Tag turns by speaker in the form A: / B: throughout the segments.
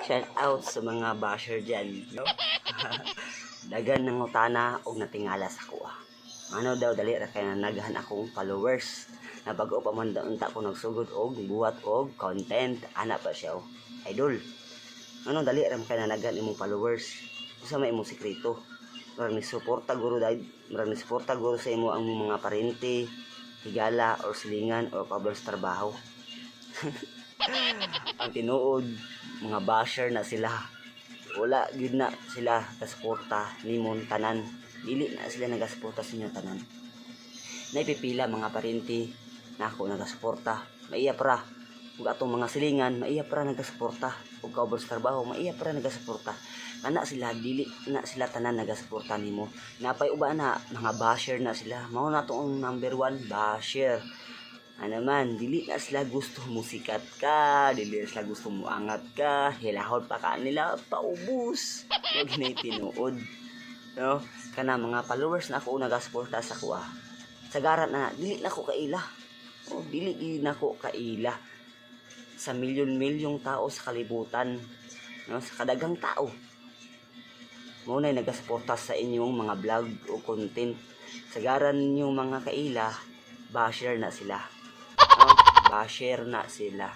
A: Shout out sa mga basher dyan, no? Dagan ng utana og natingala sa kuha. Ano daw dali ra kay naghan akong followers. Na bago pa man unta ko nagsugod og buhat og content, ana pa siya. Idol. Ano dali ra kay naghan imong followers. Usa may imong sekreto. Murag ni suporta guro dahil murag ni suporta guro sa imo ang mga parente, higala or silingan or pablos trabaho. Ang tinuod, mga basher na sila. Wala gyud na sila kasuporta nimon tanan. Dili na sila nagasuporta sa inyo tanan. Naipipila mga parente na ako nagasuporta. Maiya pra. Ug atong mga silingan, maiya pra nagasuporta. Ug kaubos trabaho, maiya pra nagasuporta. Kana sila dili na sila tanan nagasuporta nimo. Napay uba na mga basher na sila. Mao na to ang number 1 basher. Ano man, dili na sila gusto musikat ka, dili na sila gusto muangat ka, hilahod pa ka nila, paubos. Huwag na tinuod. No? Kana mga followers na ako nagasuporta sa kuha. Sagaran na, dili na ko kaila. O, dili na ko kaila. Sa milyon-milyong tao sa kalibutan, no? Sa kadagang tao. Muna nagasuporta sa inyong mga vlog o content. Sagaran ninyong mga kaila, basher na sila. No? Basher na sila.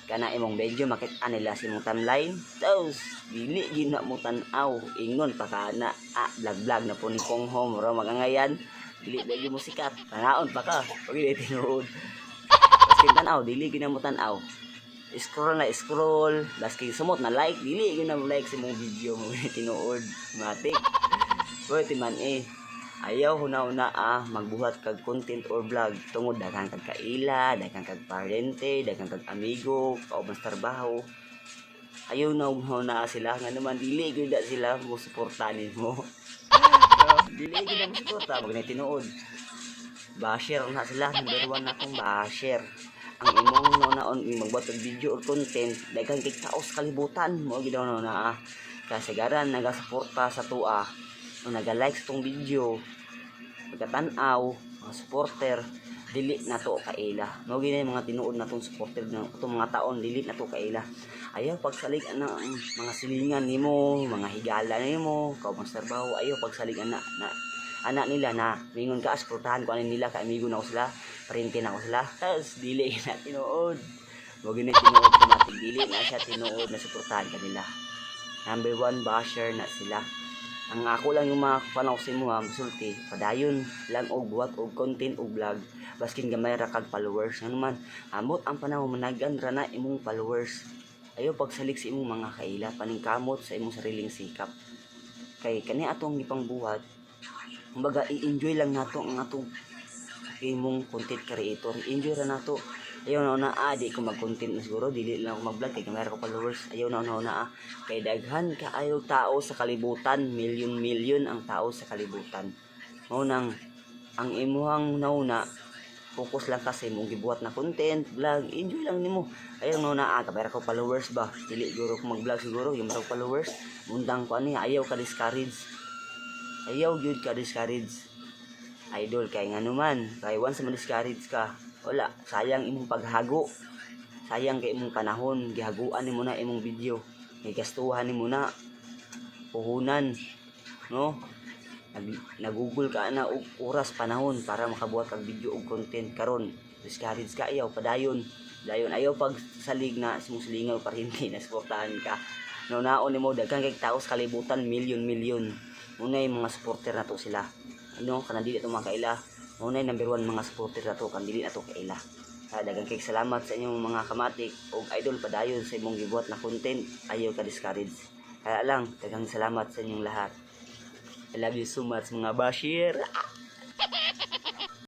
A: Kana imong video makita nila sa imong timeline. Tapos dili gyud na mo tan-aw ingon pa kana vlog na po ni Kong Home ra magangayan. Dili na gyud mo sikat. Tanaon pa ka. Pag dili tinuod. Tapos tan-aw dili gyud na mo tan-aw. Scroll na scroll. Baski sumot na like dili gyud na mo like sa imong video mo tinuod. Matik. Boy timan ayaw huna-una magbuhat kag content or vlog tungod daghang kag kaila, daghang kag parente, daghang kag amigo, kauban sa trabaho. Ayaw na huna sila nga naman dili gyud sila mo suporta nimo. Dili gyud na mo suporta mag tinuod. Basher na sila, number 1 na akong basher. Ang imong naon magbuhat og video or content, daghang kay taos kalibutan mo gyud na kasagaran nagasuporta sa tua. O naga-like sa tong video, pagkatanaw, mga supporter, dili na to kaila. No gini mga tinuod na tong supporter na itong mga taon, dili na to kaila. Ayaw pagsalig na mga silingan nimo, mga higala nimo, kaubang trabaho, ayaw pagsalig anak nila na mingon ka suportahan ko anin nila ka amigo na ko sila, parente na ko sila. Tas dili na tinuod. Mo gini tinuod automatic dili na siya tinuod na suportahan kanila. Number 1 basher na sila. Ang ako lang yung mga panaw sa imo musulti padayon lang og buhat og content og vlog baskin gamay ra kag followers ano man amot ang panahon managan ra na imong followers. Ayo pagsalig sa imong mga kaila paningkamot sa imong sariling sikap kay kani atong gipangbuhat kumbaga i-enjoy lang nato ang atong imong content creator, enjoy ra nato. Ayaw na di ko mag-content na siguro, dili lang ako mag-vlog kay kamera ko followers. Ayaw na kay daghan ka ayaw tao sa kalibutan, milyon ang tao sa kalibutan. Nang ang imuhang nauna focus lang kasi mong gibuhat na content, vlog, enjoy lang nimo. Ayaw na kamera ko followers ba, dili siguro ko mag-vlog siguro, yung marag followers, mundang ko ani, ayaw ka discourage. Ayaw gyud ka discourage. Idol kay nganuman, kay once ma-discourage ka, wala, sayang imong paghago. Sayang kay imong panahon, gihaguan nimo na imong video. Gigastuhan nimo na puhunan, no? Nagugol ka na og oras panahon para makabuhat kag video og content karon. Discourage ka ayaw padayon. Dayon ayaw pagsalig na imong silingaw parente na suportahan ka. No naon nimo daghang kay tao sa kalibutan, milyon. Unay mga supporter nato sila. Ano kana dili to mga kaila. Unay number 1 mga supporter nato kan dili nato kaila. Daghang kay salamat sa inyong mga kamatik og idol padayon sa imong gibuhat na content. Ayaw ka discourage. Kaya lang daghang salamat sa inyong lahat. I love you so much mga bashir.